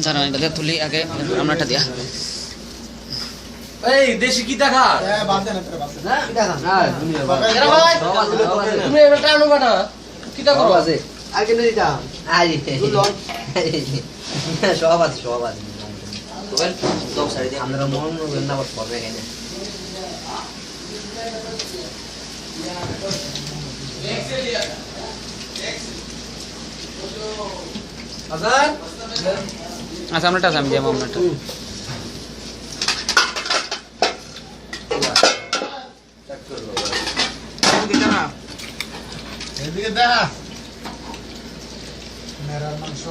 জানা এটা দিয়ে তুলি আগে রান্নাটা দিয়া এই দেশি কি দেখা বাদ দেন এটা বাদ দেন না কি দেখা না দুনিয়া এরা ভাই তুমি এটা আনো না কি তা করো আছে আর কেন দিতা আই সব আছে তোর তো সারি দিয়ে আমরা মন না বাদ করবে কেন আজান আচ্ছা আমরাটা আমি দিলাম আমরাটা এদিকে দেখা মেরা মাংস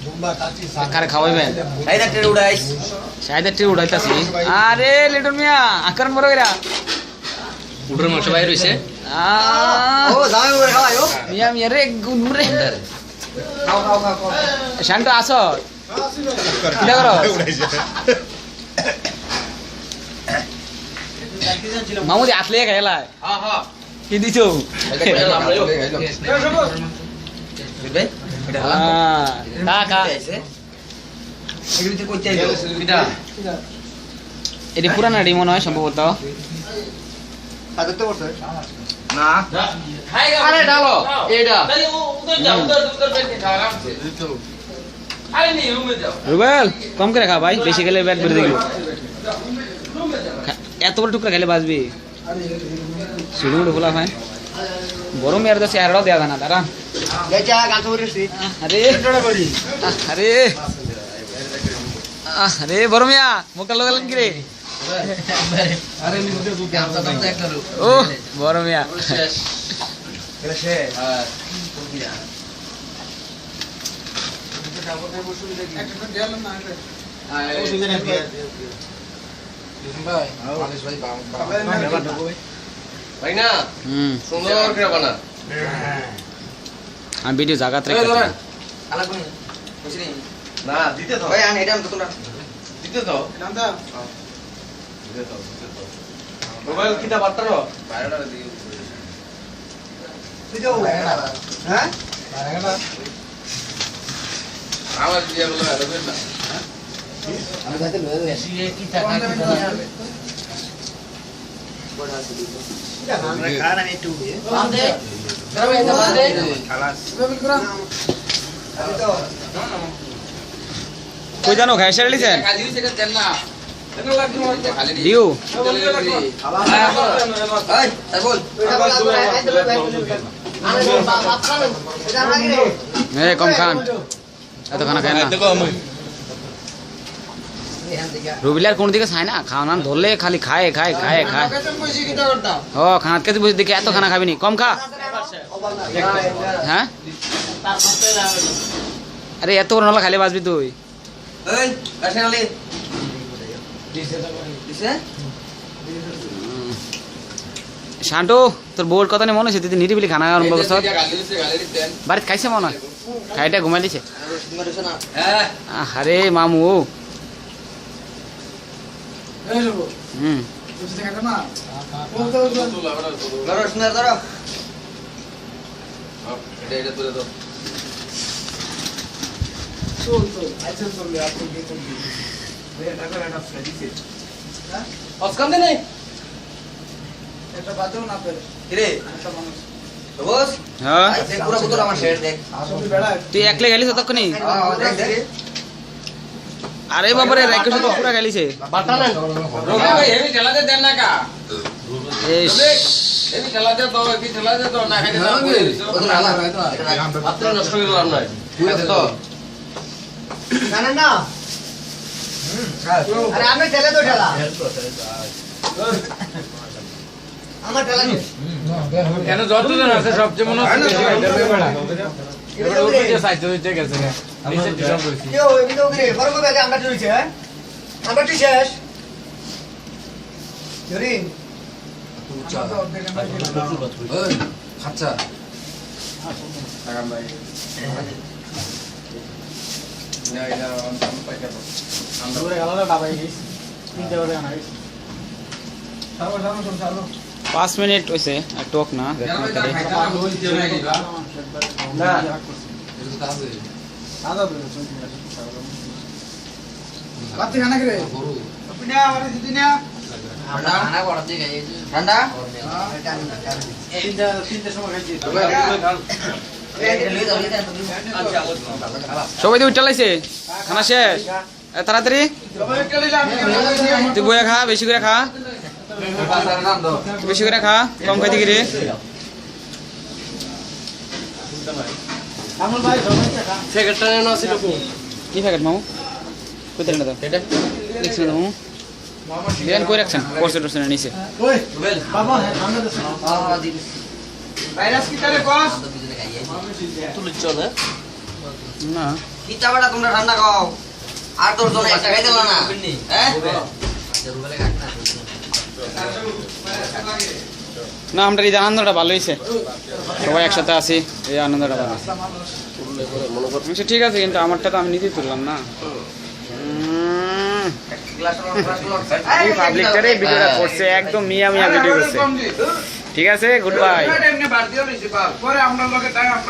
দুম্বা কাটি কারে খাওয়াইবেন এই না টেড়ে উড়াইস সাইডে টি উড়াইতাছি আরে লিটন মিয়া আকারণ বড় কইরা উড়ের মাংস বাইরে হইছে ও দামে করে খাওয়াইও মিয়া মিয়া রে গুনরে খাও শান্ত আসো কি করো মামুদি আসলে খাইলাই হ্যাঁ হ্যাঁ কি দিছো বুঝবে কা কা এগুলিতে কই চাইলো বিদা এটি পুরানা ডি মনে হয় সম্ভবত সাজাতে বসে না আরে ডালো এইটা রুবেল কম করে খা ভাই বেশি খেলে ব্যাট করে দেখলো এত বড় টুকরা খেলে বাঁচবি শুরু খোলা ভাই বড় মেয়ের তো চেহারাও দেওয়া না দাঁড়া গেছা গাছ উড়েছি আরে আরে আরে বড় মিয়া মোকাল লাগালেন কি রে আরে নিতে তো গামছা দাম এক করো ও বড় মিয়া এসে হ্যাঁ ভাই না সুন্দর করে বানা আমি ভিডিও জায়গা থেকে না দিতে তো ভাই আন এটা তো তোমরা দিতে তো নামটা মোবাইল কিটা বার্তারো বাইরেটা দিকে দিও হ্যাঁ আমার দিয়ে বলে হবে না আমি যাইতে লয়ে সিএ কি টাকা আমরা কার আমি একটু বান্দে গ্রামে এটা বান্দে খালাস কই জানো খাই সেরে লিছেন খালি সেটা দেন না দেখো লাগি মরতে খালি দিও এই তাই বল এ কম খান এত খানা খায় না রুবিলার কোন দিকে খায় না খাওয়া না ধরলে খালি খায় খায় খায় খায় ও খানাত কাছে বসে দেখে এত খানা খাবি নি কম খা হ্যাঁ আরে এত বড় নলা খালি বাঁচবি তুই এই আসেন আলি দিছে শান্টু তোর বউর কথা নিয়ে মনে হচ্ছে তুই নিরিবিলি খানা আরম্ভ করছ বাড়িতে খাইছে মনে হয় খাইটা ঘুমাই দিছে হ্যাঁ আরে মামু হুম ধরো সুন্দর ধরো এটা তুলে দাও অস্কান দে নেই এটা বাদেও না পেরে কিরে বস হ্যাঁ দেখ পুরো বোতল আমার শেয়ার দেখ আসলে বেড়া তুই একলে গেলিস ততক্ষণই দেখ দেখ আরে বাবারে রাইকো তো পুরা গেলিছে বাটা না রোগে ভাই হেভি ঠেলাতে দেন না কা এই হেভি ঠেলাতে তো কি ঠেলাতে তো না খাইতে দাও আপনি নষ্ট করে লাভ নাই খাইতে তো না না না আরে আমি ঠেলে তো ঠেলা আমার ঠেলা কেন যতজন আছে সবচেয়ে মনে হচ্ছে বেশি খাইতে হবে বেড়া এবার ওর যে সাইজ হইতে গেছে না নিচে টিউশন করছি কেউ এমনি তো করে বড় করে আমরা চলছে হ্যাঁ আমরা কি শেষ জরিন আচ্ছা আগাম ভাই না এটা আমি পাইতে পারবো আমরা দূরে গেল না বাবা গিস তিনটা করে আনা গিস সারো সারো সব সারো 5 মিনিট হইছে আর টক না দেখো তারে না আদা বলে চলছে বাতি খানা করে গরু পিনা আমার দিদি না ঠান্ডা খানা করার দিকে ঠান্ডা তিনটা সময় খাইছি সবাই তো উঠতে লাইছে খানা শেষ এ, তাড়াতাড়ি তুই বইয়া খা বেশি করে খা বেশি করে খা কম খাইতে গিরে আমল ভাই সবাই খা প্যাকেটটা নেন আছিল কো কি প্যাকেট মামু কোথায় না তো এটা দেখছি না মামু বিয়ান কই রাখছেন পরশে টরশে নিচে ওই টুবেল বাবা হ্যাঁ ঠান্ডা দেশ ভাইরাস কি তারে কস তুলিছ না না কিতাবাটা তোমরা ঠান্ডা খাও আর তোর জন্য একটা খাই দিলা না হ্যাঁ না আমরা এই আনন্দটা ভালো হয়েছে সবাই একসাথে আছি এই আনন্দটা ভালো আচ্ছা, ঠিক আছে কিন্তু আমারটা তো আমি নিজেই তুললাম না পাবলিকটারে ভিডিওটা করছে একদম মিয়া মিয়া ভিডিও করছে ঠিক আছে গুড বাই এমনি বাদ দিও নিছি পরে আমরা লগে টাইম